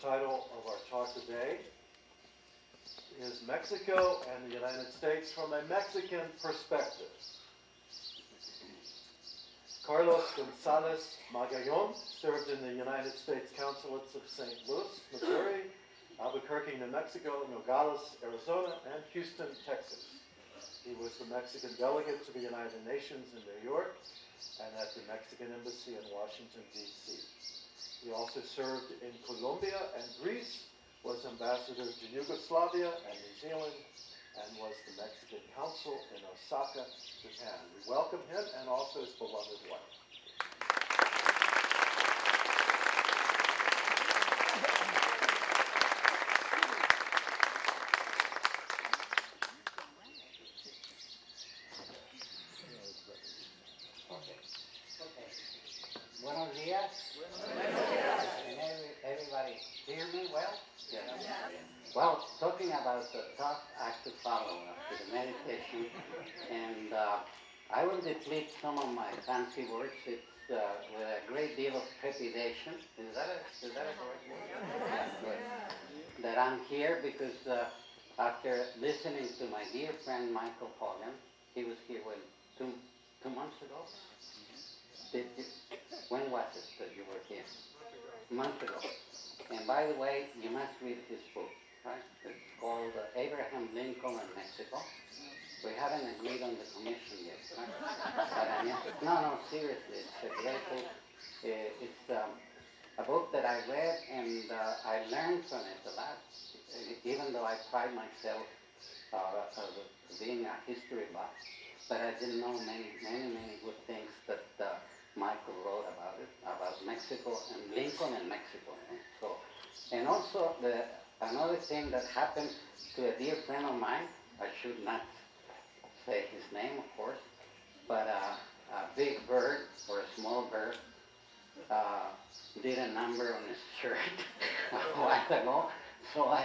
title of our talk today is Mexico and the United States from a Mexican Perspective. Carlos Gonzalez Magallon served in the United States Consulates of St. Louis, Missouri, Albuquerque, New Mexico, Nogales, Arizona, and Houston, Texas. He was the Mexican delegate to the United Nations in New York and at the Mexican Embassy in Washington, D.C. He also served in Colombia and Greece, was ambassador to Yugoslavia and New Zealand, and was the Mexican consul in Osaka, Japan. We welcome him and also his beloved wife. Buenos días. Can everybody hear me well? Yes. Well, talking about the tough act to follow after the meditation, and I will deplete some of my fancy words. It's with a great deal of trepidation. Is that a correct word? Good. That I'm here because after listening to my dear friend Michael Pagan, he was here two months ago. When was it that you were here? A month ago. And by the way, you must read his book, right? It's called Abraham Lincoln in Mexico. We haven't agreed on the commission yet, right? But no, seriously, it's a great book. It's a book that I read and I learned from it a lot, even though I pride myself of being a history buff. But I didn't know many good things that Michael wrote about it, about Mexico and Lincoln and Mexico. So, and also another thing that happened to a dear friend of mine, I should not say his name, of course, but a big bird or a small bird did a number on his shirt a while ago. So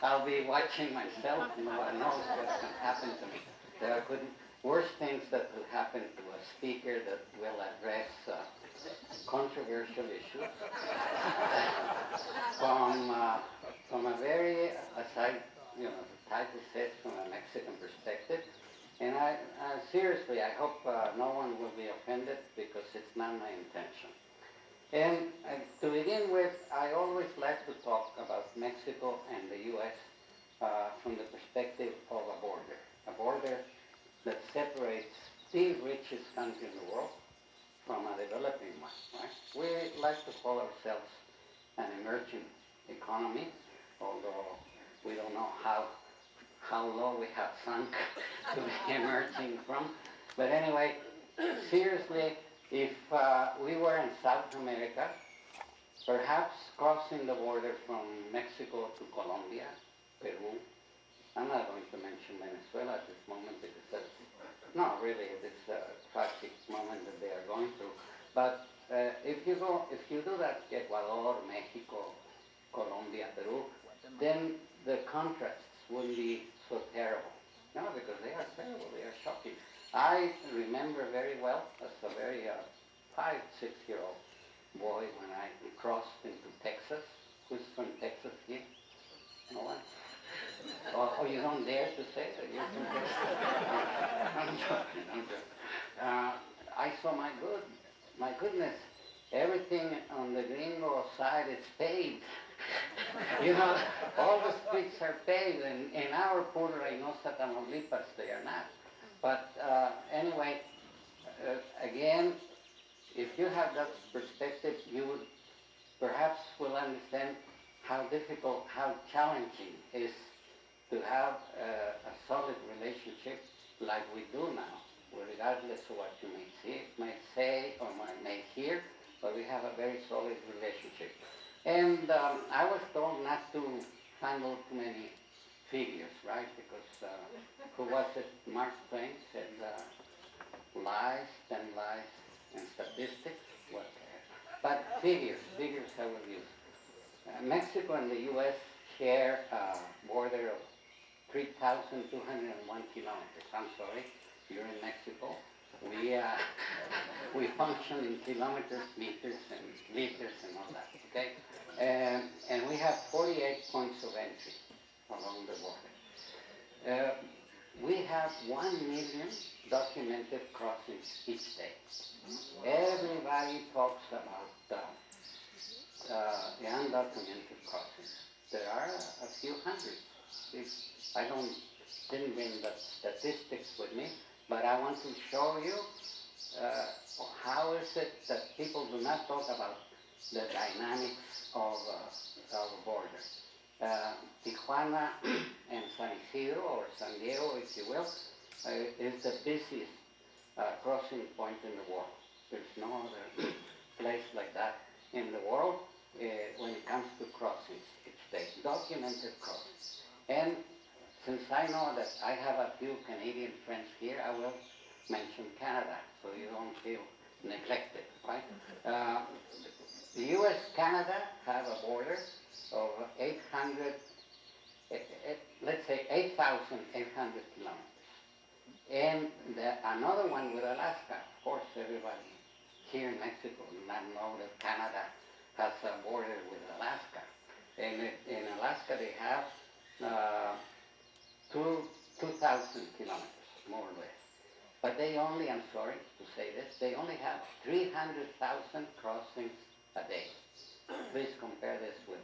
I'll be watching myself. No one knows what can happen to me. There are worse things that will happen to a speaker that will address controversial issues from a very, as the title says, from a Mexican perspective. And seriously, I hope no one will be offended because it's not my intention. And to begin with, I always like to talk about Mexico and the U.S. From the perspective of a border that separates the richest country in the world from a developing one, right? We like to call ourselves an emerging economy, although we don't know how low we have sunk to be emerging from. But anyway, seriously, if we were in South America, perhaps crossing the border from Mexico to Colombia, Peru, I'm not going to mention Venezuela at this moment because that's not really this tragic moment that they are going through. But if you do that, Ecuador, Mexico, Colombia, Peru, then the contrasts wouldn't be so terrible. No, because they are terrible, they are shocking. I remember very well as a very 5-6 year old boy when I crossed into Texas. Who's from Texas here? No one? Oh, you don't dare to say that you're from Texas? I'm joking. I saw my goodness, everything on the gringo side is paved. All the streets are paved, and in our poor Reynosa, Tamaulipas, they are not. But anyway, again, if you have that perspective, you would perhaps will understand how difficult, how challenging it is to have a solid relationship like we do now, regardless of what you may say or may hear, but we have a very solid relationship. And I was told not to handle too many figures, right? Because who was it? Mark Twain said, lies, then lies, and statistics. But figures I will use. Mexico and the U.S. share a border of 3,201 kilometers. I'm sorry, you're in Mexico. we function in kilometers, meters, and liters, and all that. Okay, and we have 48 points of entry along the border. We have 1 million documented crossings each day. Everybody talks about the undocumented crossings. There are a few hundred. I didn't bring the statistics with me, but I want to show you how is it that people do not talk about the dynamics of a border. Tijuana and San Isidro, or San Diego, if you will, is the busiest crossing point in the world. There's no other place like that in the world when it comes to crossings. It's the documented crossings. And since I know that I have a few Canadian friends here, I will mention Canada, so you don't feel neglected, right? The U.S.-Canada have a border of 800, let's say 8,800 kilometers. And another one with Alaska. Of course, everybody here in Mexico does not know that Canada has a border with Alaska. And in Alaska, they have 2,000 kilometers, more or less. But they only, I'm sorry to say this, they only have 300,000 crossings a day. Please compare this with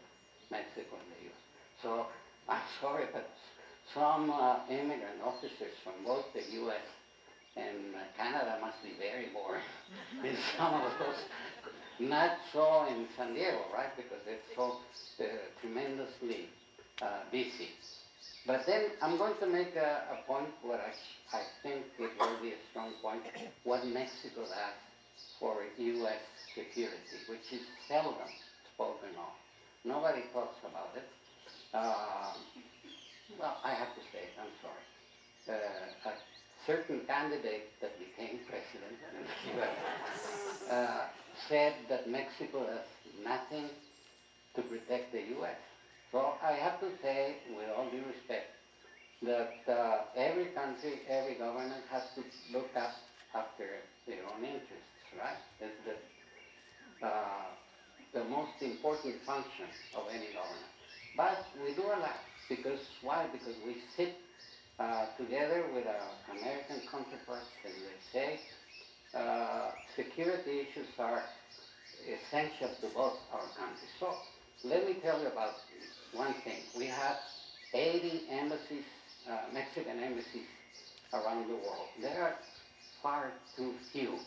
Mexico and the U.S. So, I'm sorry, but some immigrant officers from both the U.S. and Canada must be very boring in some of those. Not so in San Diego, right? Because it's so tremendously busy. But then I'm going to make a point what I think it will be a strong point, what Mexico does for U.S. security, which is seldom spoken of. Nobody talks about it. Well, I have to say it, I'm sorry. A certain candidate that became president in the U.S. Said that Mexico does nothing to protect the U.S. So I have to say, with all due respect, that every country, every government has to look up after their own interests, right? That's the most important function of any government. But we do a lot, because why? Because we sit together with our American counterparts and they say security issues are essential to both our countries. So let me tell you about one thing. We have 80 embassies, Mexican embassies around the world. There are far too few,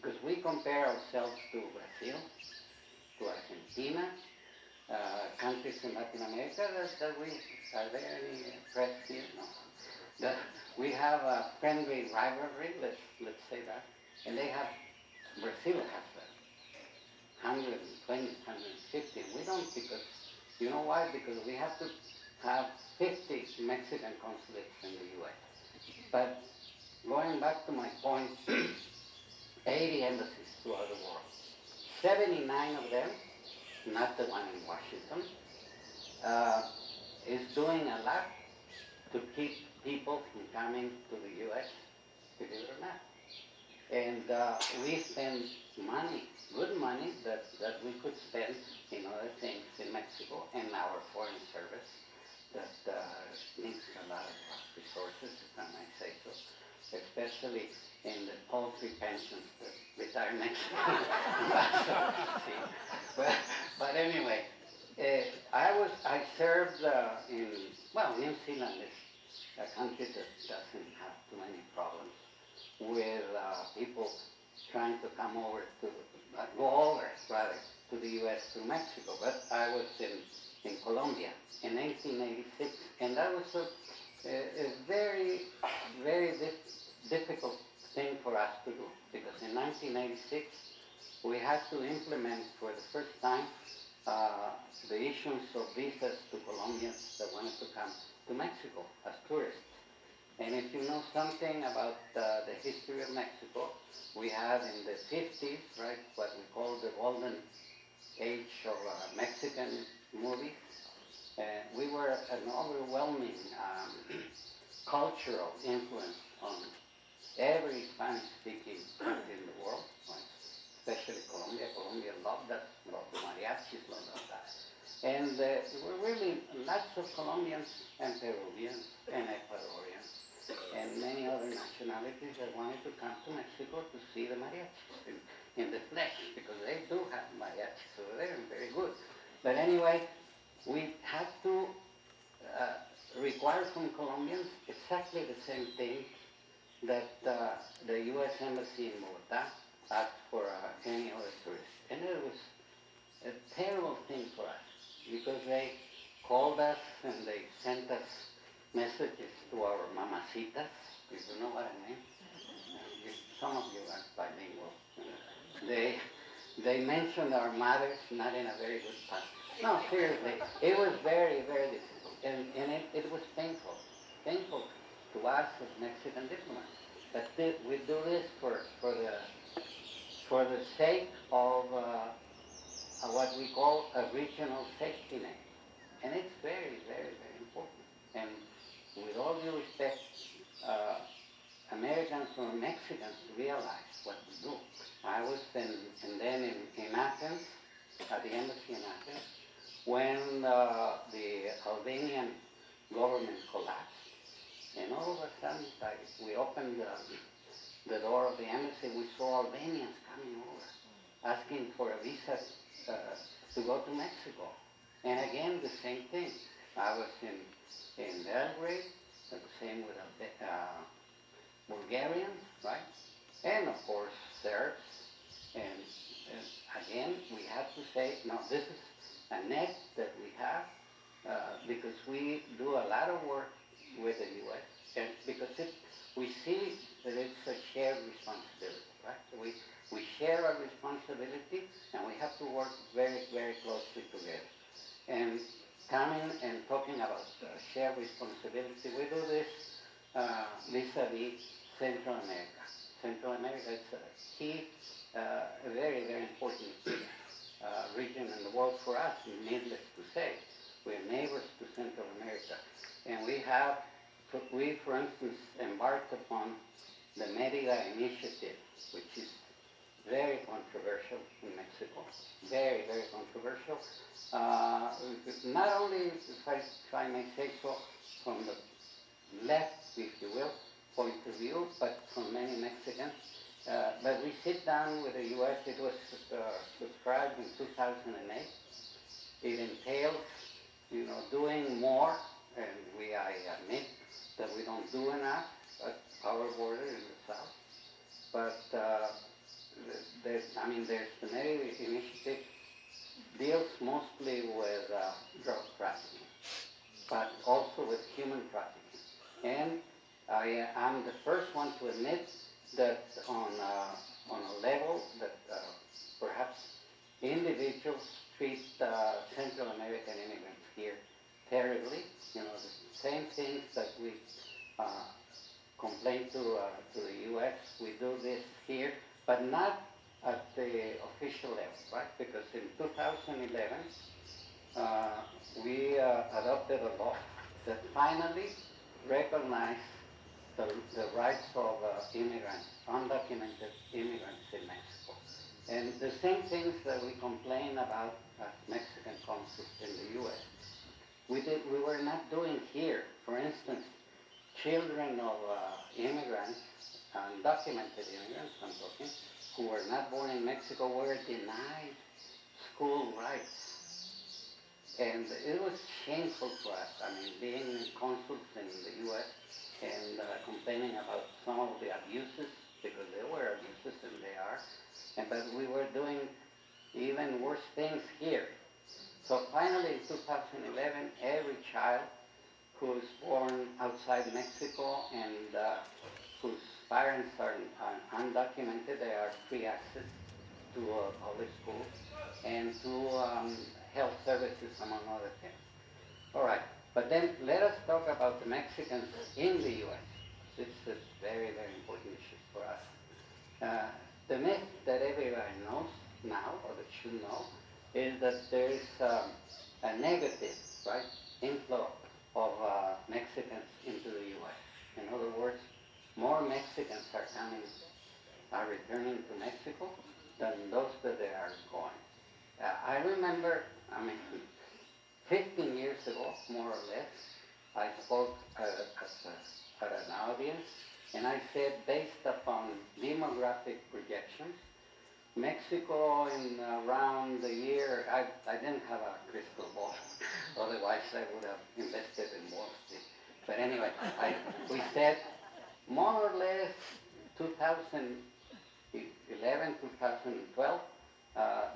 because we compare ourselves to Brazil, to Argentina, countries in Latin America that we, are there any press here? No. That we have a friendly rivalry, let's say that, and they have, Brazil has 120, 150, and we don't, because, you know why? Because we have to have 50 Mexican consulates in the U.S. But going back to my point, 80 embassies throughout the world. 79 of them, not the one in Washington, is doing a lot to keep people from coming to the U.S., believe it or not. And we spend money, good money, that we could spend in other things in Mexico and our foreign service that needs a lot of resources, if I might say so, especially in the paltry pensions that retired Mexicans. But anyway, I served in, well, New Zealand is a country that doesn't have too many problems with people trying to come over to, go over rather, to the U.S. through Mexico. But I was in Colombia in 1886, and that was a very, very difficult thing for us to do, because in 1986 we had to implement for the first time the issuance of visas to Colombians that wanted to come to Mexico as tourists. And if you know something about the history of Mexico, we had in the 50s, right, what we call the golden age of Mexican movies. We were an overwhelming cultural influence on every Spanish-speaking country in the world, right? Especially Colombia. Colombia loved that, loved the mariachis, loved that. And there were really lots of Colombians and Peruvians and Ecuadorians and many other nationalities that wanted to come to Mexico to see the mariachis in the flesh, because they do have mariachis over there and very good. But anyway, we have to require from Colombians exactly the same thing that the U.S. Embassy in Bogota asked for any other tourist. And it was a terrible thing for us, because they called us and they sent us messages to our mamacitas, if you know what I mean. Some of you are bilingual. They mentioned our mothers not in a very good part. No, seriously, it was very, very difficult. And it was painful to us as Mexican diplomats. But we do this for the sake of what we call a regional safety net. And it's very, very, very important. And with all due respect, Americans or Mexicans realize what we do. I was and then in Athens, at the embassy in Athens, when the Albanian government collapsed. And all of a sudden, we opened the door of the embassy, we saw Albanians coming over, asking for a visa to go to Mexico. And again, the same thing. I was in Belgrade, the same with Bulgarians, right? And of course, Serbs. And again, we have to say, no, this is a net that we have because we do a lot of work with the U.S. and because we see that it's a shared responsibility, right? So we share our responsibility and we have to work very, very closely together. And coming and talking about shared responsibility, we do this vis-a-vis Central America. Central America is a key, a very, very important region in the world for us, needless to say. We're neighbors to Central America. And we, for instance, embarked upon the Merida Initiative, which is very controversial in Mexico. Very, very controversial. Not only, if I may say so, from the left, if you will, point of view, but from many Mexicans. But we sit down with the U.S. It was subscribed in 2008. It entails, doing more, and I admit that we don't do enough at our border in the south. But there's the Merida Initiative deals mostly with drug trafficking, but also with human trafficking. And I'm the first one to admit that on a level that perhaps individuals treat Central American immigrants here terribly. The same things that we complain to the U.S. We do this here, but not at the official level, right? Because in 2011, we adopted a law that finally recognized the rights of immigrants, undocumented immigrants in Mexico. And the same things that we complain about as Mexican consuls in the U.S., we were not doing here. For instance, children of immigrants, undocumented immigrants, I'm talking, who were not born in Mexico were denied school rights. And it was shameful to us. Being consuls in the U.S. and complaining about some of the abuses, because there were abuses and they are, but we were doing even worse things here. So finally in 2011, every child who is born outside Mexico and whose parents are undocumented, they are free access to public schools and to health services, among other things. All right, but then let us talk about the Mexicans in the U.S. This is a very, very important issue for us. The myth that everybody knows now, or that should know, is that there is a negative, right, inflow of Mexicans into the U.S. In other words, more Mexicans are returning to Mexico than those that they are going. I remember, 15 years ago, more or less, I spoke at an audience, and I said, based upon demographic projections, Mexico in around the year, I didn't have a crystal ball, otherwise I would have invested in Wall Street. But anyway, we said more or less 2011, 2012,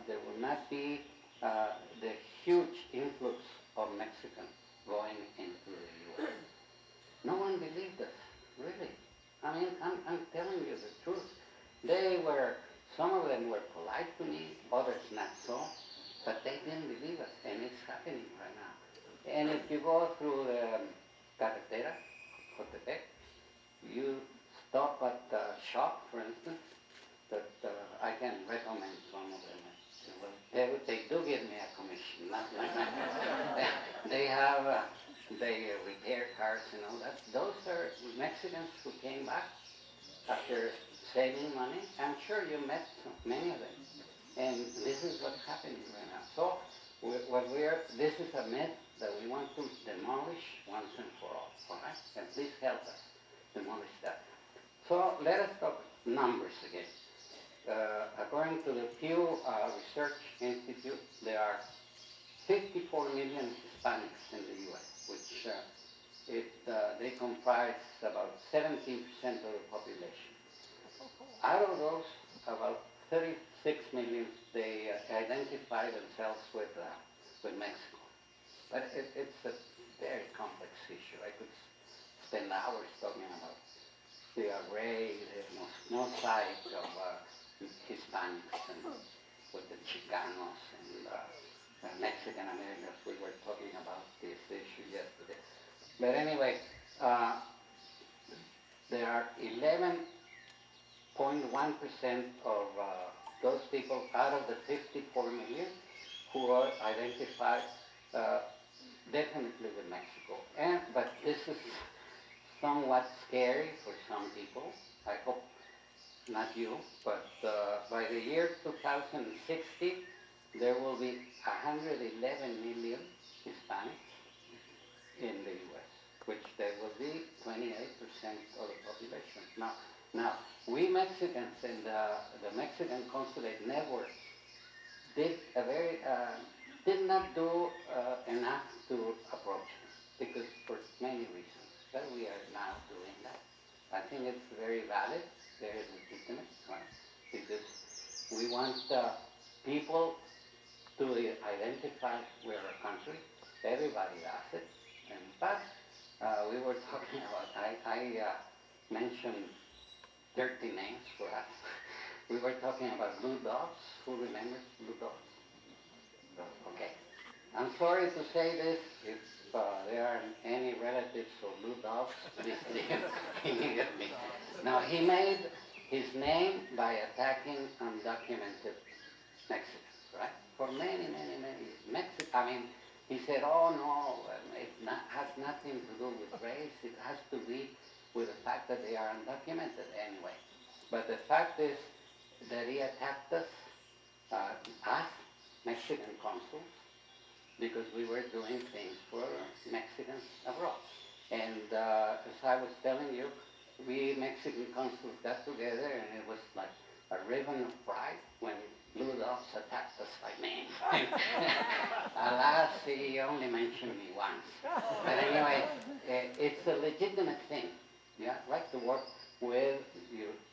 there will not be the huge influx of Mexicans going into the U.S. No one believed us, really. I'm telling you the truth. Some of them were polite to me, others not so, but they didn't believe us, and it's happening right now. And if you go through the carretera, Cotepec, you stop at the shop, for instance, that I can recommend some of them. Well, they do give me a commission, not like that. They repair cars and all that. Those are Mexicans who came back after saving money. I'm sure you met many of them. And this is what's happening right now. So this is a myth that we want to demolish once and for all right? And please help us demolish that. So let us talk numbers again. According to the Pew Research Institute, there are 54 million Hispanics in the U.S., which they comprise about 17% of the population. Out of those, about 36 million, they identify themselves with Mexico. But it's a very complex issue. I could spend hours talking about the array, the mosaic of Hispanics and with the Chicanos and Mexican Americans. We were talking about this issue yesterday. But anyway, there are 11.1% of those people out of the 54 million who are identified definitely with Mexico. But this is somewhat scary for some people. I hope not you, but by the year 2060, there will be 111 million Hispanics in the U.S., which there will be 28% of the population. Now, we Mexicans in the Mexican Consulate Network did not do enough to approach them, because for many reasons. But we are now doing that. I think it's very valid, very legitimate, right? Because we want people to identify with our country. Everybody does it. But we were talking about, I mentioned 30 names for us. We were talking about blue dogs. Who remembers blue dogs? Okay. I'm sorry to say this. If there are any relatives of blue dogs, please leave immediately. Now, he made his name by attacking undocumented Mexicans, right? For many years. He said, oh no, it has nothing to do with race. It has to be with the fact that they are undocumented anyway. But the fact is that he attacked us, Mexican consuls, because we were doing things for Mexicans abroad. And as I was telling you, we Mexican consuls got together, and it was like a ribbon of pride when blue dogs attacked us by name. Alas, he only mentioned me once. But anyway, it's a legitimate thing. Yeah, I'd like to work with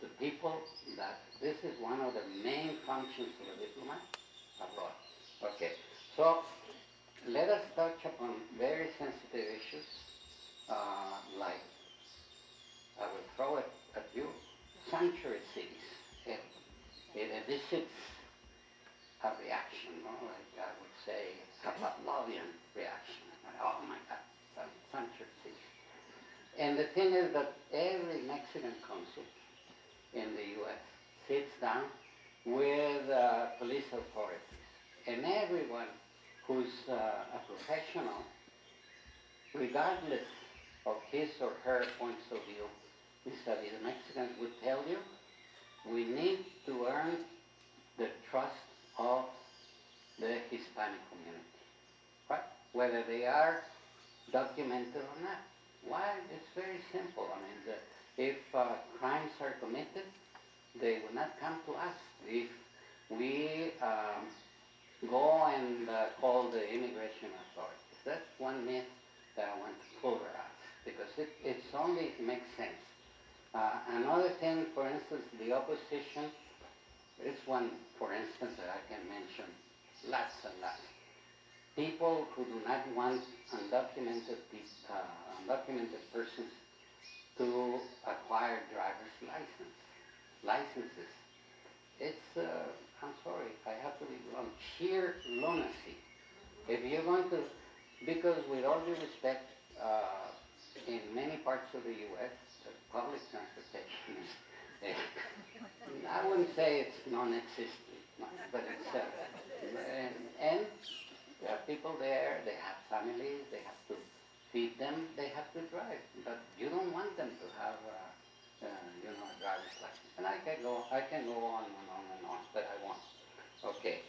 the people. That this is one of the main functions of a diplomat abroad. Okay, so let us touch upon very sensitive issues, like I will throw it at you, sanctuary cities. It elicits a reaction, like I would say, a Pavlovian reaction. Oh my God, sanctuary cities. And the thing is that every Mexican consul in the U.S. sits down with police authorities. And everyone who's a professional, regardless of his or her points of view, vis-a-vis the Mexicans would tell you, we need to earn the trust of the Hispanic community, right? Whether they are documented or not. Why? It's very simple. I mean, if crimes are committed, they will not come to us. If we go and call the immigration authorities, that's one myth that I want to pulverize because it's only makes sense. Another thing, for instance, the opposition, is one, for instance, that I can mention lots and lots. People who do not want undocumented persons to acquire driver's licenses. It's, I'm sorry, I have to be blunt, sheer lunacy. If you're going to, because with all due respect, in many parts of the U.S., public transportation is, I wouldn't say it's non-existent, but it's, and there are people there, they have families, they have to feed them, they have to drive, but you don't want them to have, a driver's license. And I can go on and on and on, but I won't. Okay.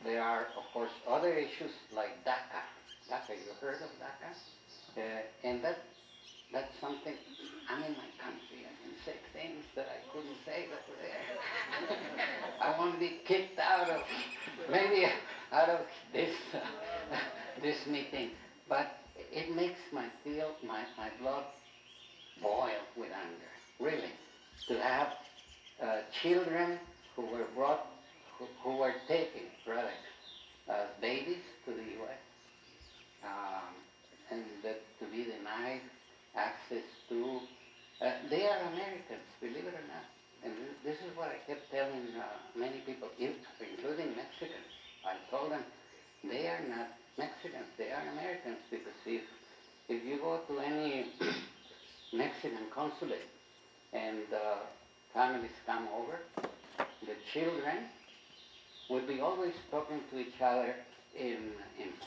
There are, of course, other issues like DACA. DACA, you heard of DACA? And that's something, I'm in my country, I can say things that I couldn't say over there. I want to be kicked out of, maybe out of this, this meeting. But it makes my blood boil with anger, really. To have children who were brought, who were taken, rather, as babies to the U.S., and that to be denied access to, they are Americans, believe it or not. And this is what I kept telling many people, including Mexicans. I told them, they are not Mexicans, they are Americans, because if you go to any Mexican consulate and families come over, the children would be always talking to each other in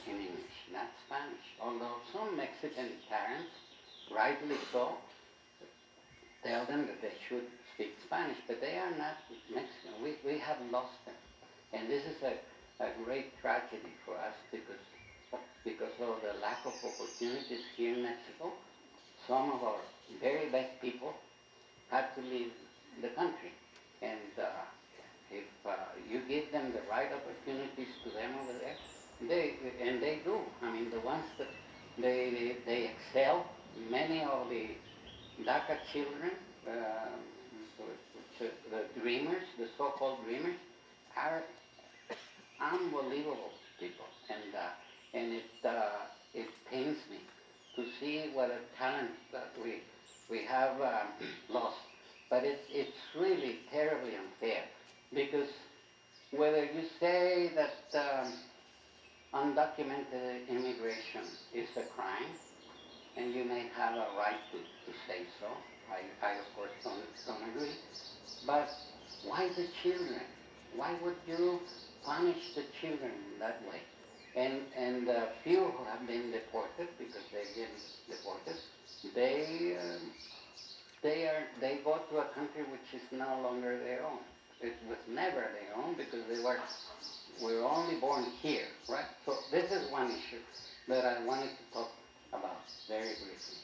English, not Spanish. Although some Mexican parents, rightly so, tell them that they should speak Spanish, but they are not Mexican. We have lost them. And this is a great tragedy for us because of the lack of opportunities here in Mexico. Some of our very best people had to leave the country. And if you give them the right opportunities to them over there, they do. I mean, the ones that they excel, many of the DACA children, the dreamers, the so-called dreamers, are unbelievable people. And it pains me to see what a talent that we have lost. But it's really terribly unfair, because whether you say that undocumented immigration is a crime, and you may have a right to say so, I of course don't agree, but why the children? Why would you punish the children in that way? And the few who have been deported, because they've been deported, they go to a country which is no longer their own. It was never their own, because they were only born here, right? So this is one issue that I wanted to talk about very briefly.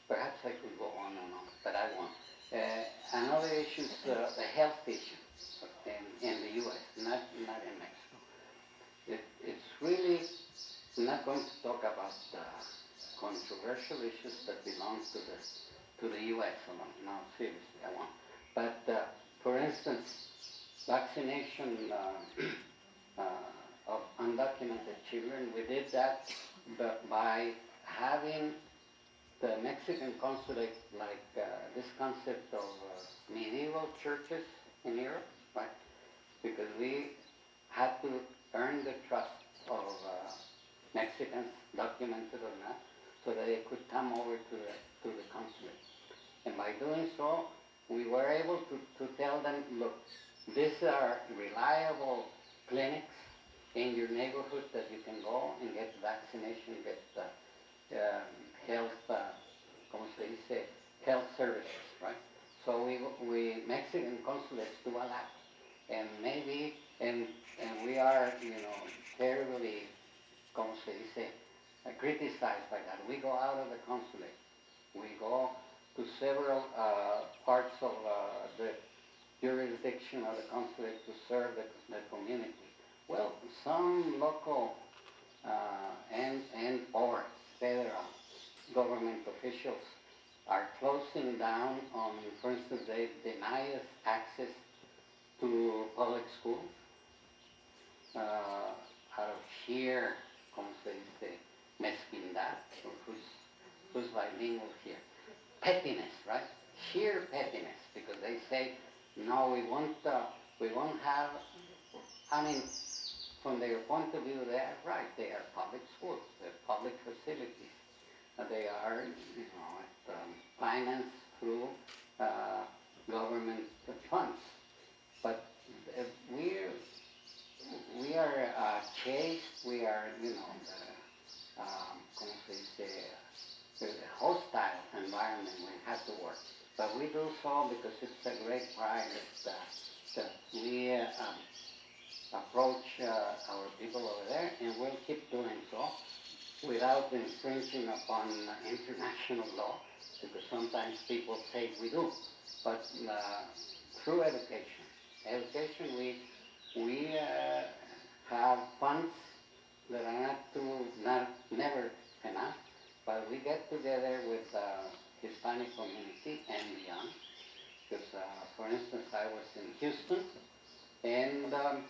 Perhaps I could go on and on, but I won't. Another issue is the health issue in the U.S., not in Mexico. It's really not going to talk about controversial issues that belong to the U.S. alone. No, seriously, I won't. But for instance, vaccination of undocumented children, we did that by having the Mexican consulate, like this concept of medieval churches in Europe, right? Because we had to earn the trust of Mexicans, documented or not, so that they could come over to the consulate. And by doing so, we were able to tell them, look, these are reliable clinics in your neighborhood that you can go and get vaccination, get health, como se dice, health services, right? So we Mexican consulates do a lot, and maybe, and we are, terribly, como se dice, criticized by that. We go out of the consulate. We go to several parts of the jurisdiction of the consulate to serve the community. Well, some local and or federal government officials are closing down on, for instance, they deny us access to public schools out of sheer, como se dice, mezquindad, or who's bilingual here. Pettiness, right? Sheer pettiness, because they say, no, we won't have, I mean, from their point of view, they are right. They are public schools, they're public facilities. They are, financed through government funds. But we are chased, we are, como se dice, the hostile environment we have to work. But we do so because it's a great pride that we approach our people over there, and we'll keep doing so without infringing upon international law, because sometimes people say we do. But through education, we have funds that are never enough, but we get together with Hispanic community and beyond. Because, for instance, I was in Houston, and a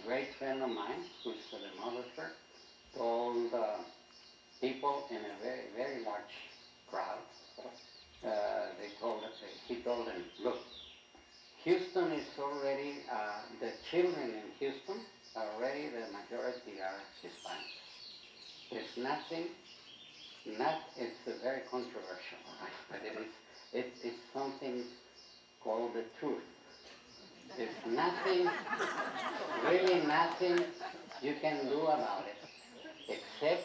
great friend of mine, who's a demographer, told people in a very, very large crowd, he told them, look, Houston is already, the children in Houston are already, the majority are Hispanic. There's nothing, it's very controversial, right? But it's something called the truth. There's nothing, really nothing you can do about it, except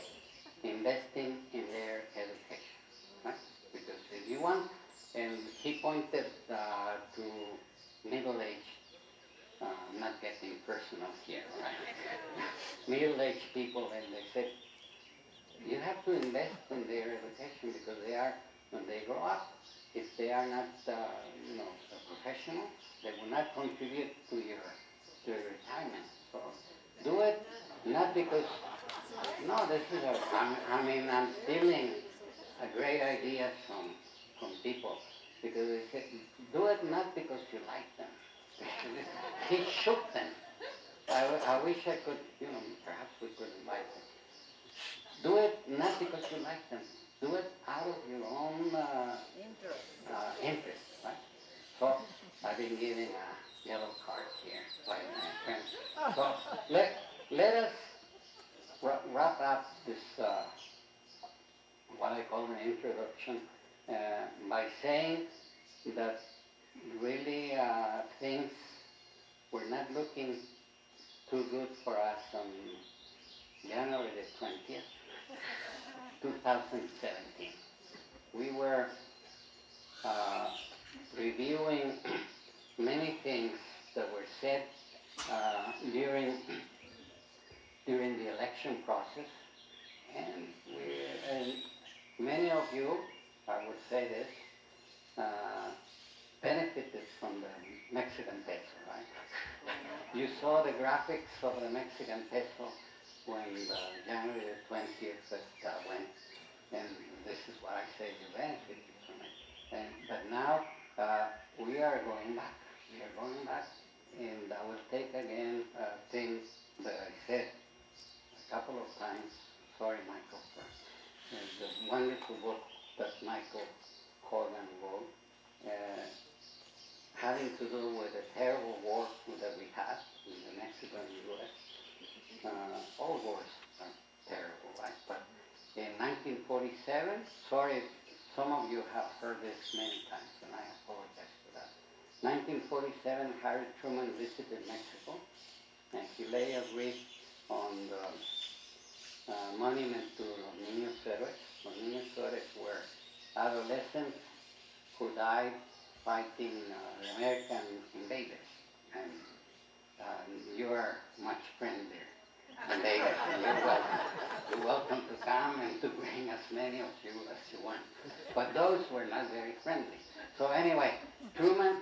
investing in their education, right? Because if you want, and he pointed to middle-aged, not getting personal here, right? Middle-aged people, and they said, you have to invest in their education, because they are, when they grow up, if they are not, a professional, they will not contribute to your retirement. So do it not because, no, this is I'm stealing a great idea from people, because they said, do it not because you like them. He shook them. I wish I could, perhaps we could invite them. Do it not because you like them. Do it out of your own interest, right? So I've been given a yellow card here by my friends. So let us wrap up this, what I call an introduction, by saying that really things were not looking too good for us on January the 20th, 2017. We were reviewing many things that were said during the election process, and many of you, I would say this, benefited from the Mexican peso, right? You saw the graphics of the Mexican peso when January the 20th went, and this is what I say you benefited from it. But now we are going back. We are going back, and I will take again things that I said a couple of times. Sorry, Michael, for the wonderful book that Michael Corgan wrote, having to do with the terrible war that we had in the Mexico and U.S. All wars are terrible, right? But in 1947, sorry, some of you have heard this many times, and I apologize for that. 1947, Harry Truman visited Mexico, and he lay a wreath on the monument to Los Niños Héroes. Los Niños Héroes were adolescents who died fighting the American invaders. And you are much friendlier than they are. You're welcome to come and to bring as many of you as you want. But those were not very friendly. So anyway, Truman